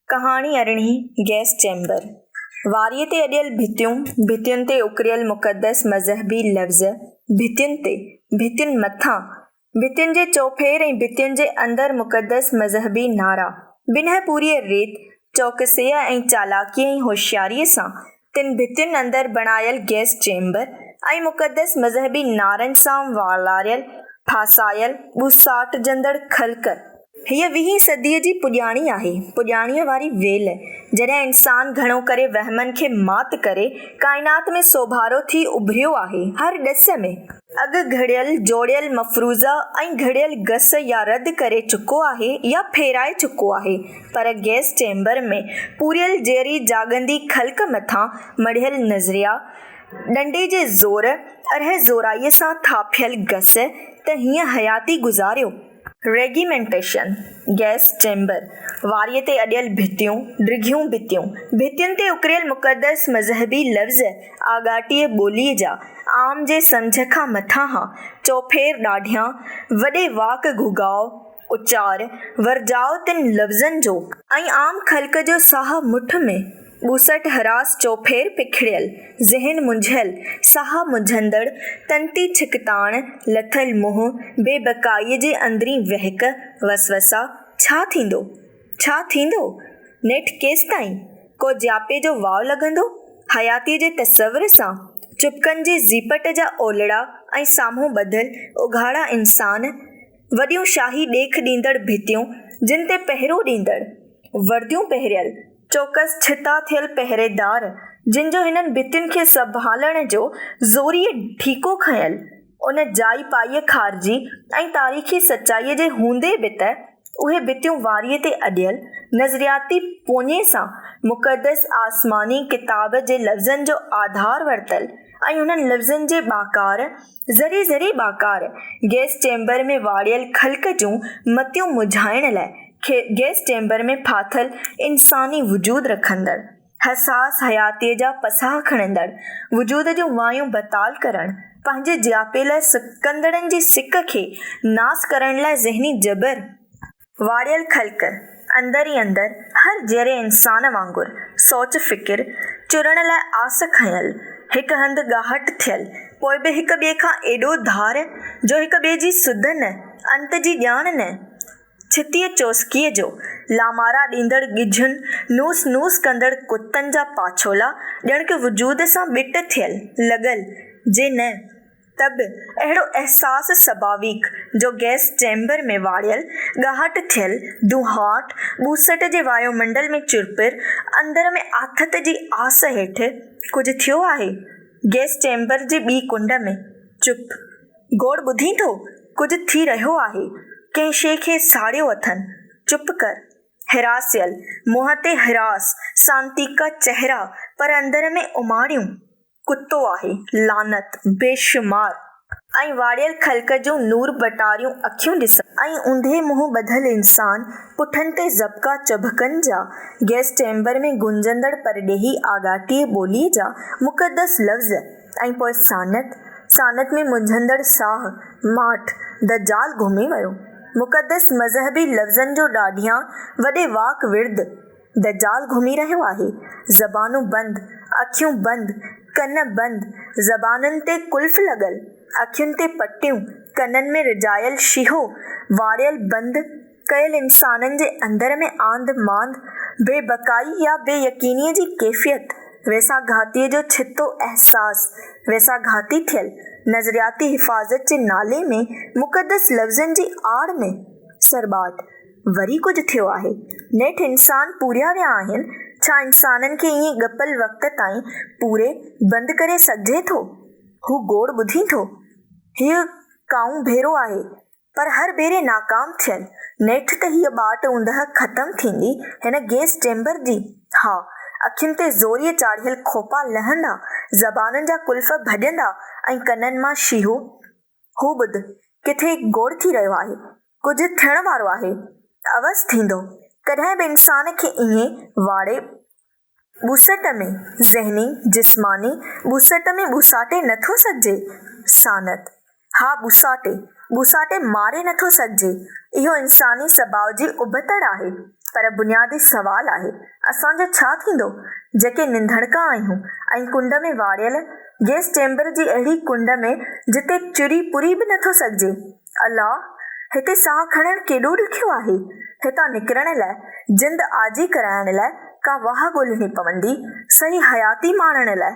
कहाणी अरिणी gas chamber. वारीअ ते अॾियल भितियुनि ते उकिरियल मुक़दस मज़हबी लफ़्ज़, भितियुनि मथां, भितियुनि जे चौफेर ऐं भितियुनि जे अंदरि मुक़दस मज़हबी नारा, बिना पूरी रीत, चौकसीअ ऐं चालाकीअ ऐं होशियारीअ सां तिन भितियुनि अंदरि बणायल गैस चैम्बर ऐं मुक़दस मज़हबी नारनि सां वालारियल, फासायल, ॿुसाटजंदड़ ख़ल्क़। हीअ 20वीं सदीअ जी पुॼाणी आहे, पुॼाणीअ वारी वेल, जॾहिं इंसान घणो करे वहमनि खे मात करे काइनात में सोभारो थी उभिरियो आहे। हर ॾस में अॻु घड़ियल जोड़ियल मफ़रूज़ा ऐं घड़ियल गस या रद्द करे चुको आहे या फेराए चुको आहे, पर गैस चैम्बर में पूरियल जहिड़ी जाॻंदी ख़ल्क़ मथां मढ़ियल नज़रिया, डंडे जे ज़ोर अरह ज़ोराईअ सां थापियल गस त हीअं हयाती गुज़ारियो। रेगिमेंटेशन गैस चैम्बर। वारीअ ते अॾियल भितियूं, डिघियूं भितियुनि ते उकिरियल मुक़दस मज़हबी लफ़्ज़ आगाटीअ ॿोलीअ जा, आम जे सम्झ खां मथां हा। चौफेर ॾाढियां, वॾे वाक घुगाव, उचार, वरजाउ तिन लफ़्ज़नि जो ऐं आम ख़ल्क़ जो साह मुठ में। ॿुसट हरास चौफेर पिखिड़ियल, ज़हन मुंझियल, साह मुंझंदड़, तंती छिकताण, लथल मुंहुं, बेबकाईअ जे अंदरीं वहक, वसवसा। छा थींदो? नेठि केसिताईं? को जापे जो वाव लॻंदो? हयातीअ जे तसव्वुर सां चुपकनि जे ज़ीपट जा ओलड़ा ऐं साम्हूं ॿधल उघाड़ा इंसान, वॾियूं शाही ॾेख ॾींदड़ भितियूं जिन ते पहिरो ॾींदड़, वर्दियूं पहिरियल, चौकस छिता थियल पहिरेदार, जिन जो हिननि भितियुनि खे संभालण जो ज़ोरीअ ठीको खंयल, उन जाइ पाईअ खारिजी ऐं तारीख़ी सचाईअ जे हूंदे बि त उहे भितियूं वारीअ ते अॾियल नज़रियाती पोञे सां मुक़दस आसमानी किताब जे लफ़्ज़नि जो आधार वरितल ऐं उन्हनि लफ़्ज़नि जे बाकार, ज़रे बाकार, गैस चैम्बर में वाड़ियल ख़ल्क़ जूं मतियूं मुझाइण लाइ गैस चैम्बर में फाथल इंसानी वजूद रखंदड़, हसास हयातीअ जा पसाह खणंदड़ वजूद जूं वायूं बताल करण, पंहिंजे जियापे लाइ सिकंदड़नि जी सिक खे नास करण लाइ ज़हनी जबर। वाड़ियल ख़ल्क़ अंदर ई अंदर हर जहिड़े इंसान वांगुरु सोच फ़िकिर चुरण लाइ आस खंयल, हिक हंधि ॻाहट थियल, पोइ बि हिक ॿिए खां एॾो धार जो हिक ॿिए जी सुध न, अंत जी ॼाण न, छितीअ चोसकीअ जो लामारा ॾींदड़ गिझुनि, नूस कंदड़ कुतनि जा पाछोला, ॼण के वजूद सां ॿिट थियल लॻल, जे न त बि अहिड़ो अहसास सबावीक जो गैस चैम्बर में वाड़ियल, ॻाहट थियल, दुहाट, ॿूसट जे वायुमंडल में चुरपिर, अंदर में आथत जी आस हेठि कुझु थियो आहे। गैस चैम्बर जे ॿी कुंड में चुप, गोड़ ॿुधी थो, कुझु थी रहियो आहे, कंहिं शइ खे साड़ियो अथनि, चुप कर। हिरासियल, मुंहं ते हिरास, सांतीका चेहरा, पर अंदर में उमाड़ियूं, कुतो आहे, लानत, बेशुमार। ऐं वाड़ियल ख़ल्क़ जूं नूर बटारियूं अखियूं ॾिसण ऐं ऊंधे मुंहुं ॿधल इंसान, पुठनि ते ज़बका चभकनि जा, गैस चैम्बर में गुंजंदड़ परॾेही आगाटीअ ॿोलीअ जा मुक़दस लफ़्ज़, ऐं पोइ सानत में मुंझंदड़ साह, माठ, दजाल घुमी वियो। मुक़दस मज़हबी लफ़्ज़नि जो ॾाढियां वॾे वाक विर्द, दजाल घुमी रहियो आहे। ज़बानूं बंदि, अखियूं बंदि, कन बंदि, ज़बाननि ते कुल्फ़ लॻल, अखियुनि ते पटियूं, कननि में रिजायल शीहो, वाड़ियल बंदि कयल इंसाननि जे अंदर में आंद मांद, बेबकाई या बेयकीनीअ जी कैफ़ियत, वैसा घातीअ जो छितो अहसास, वैसा घाती थियल नज़रियाती हिफ़ाज़त जे नाले में मुक़दस लफ़्ज़नि जी आड़ में सरबाट। वरी कुझु थियो आहे। नेठि इंसान पूरिया विया आहिनि। छा इंसाननि खे ईअं गपल वक़्त ताईं पूरे बंदि करे सघिजे थो? हू गोड़ ॿुधी थो। हीअ काऊं भेरो आहे, पर हर भेरे नाकाम थियल। नेठि त हीअ बाट ऊंदह ख़तम थींदी हिन गैस चैम्बर जी। हा, अखियुनि ते ज़ोरीअ चाढ़ियल खोपा लहंदा, ज़बाननि जा कुल्फ़ भॼंदा ऐं कननि मां शीहो। हू ॿुध, किथे गोड़ थी रहियो आहे, कुझु थियण वारो आहे, अवस थींदो। कॾहिं बि इंसान खे ईअं वाड़े ॿुसट में, ज़हनी जिस्मानी ॿुसट में ॿुसाटे नथो सघिजे। सानत, हा, ॿुसाटे मारे नथो सघिजे। इहो इंसानी सबाव जी उबतड़ आहे। पर बुनियादी सवाल आहे, असांजो छा थींदो जेके निंधड़का आहियूं ऐं कुंड में वाड़ियल गैस चैम्बर जी अहिड़ी कुंड में जिते चुरी पुरी बि नथो सघिजे। अल्लाह, हिते साह खणणु केॾो ॾुखियो आहे। हितां निकिरण लाइ जिंद आजी कराइण लाइ का वाह ॻोल्हणी पवंदी, सही हयाती माणण लाइ।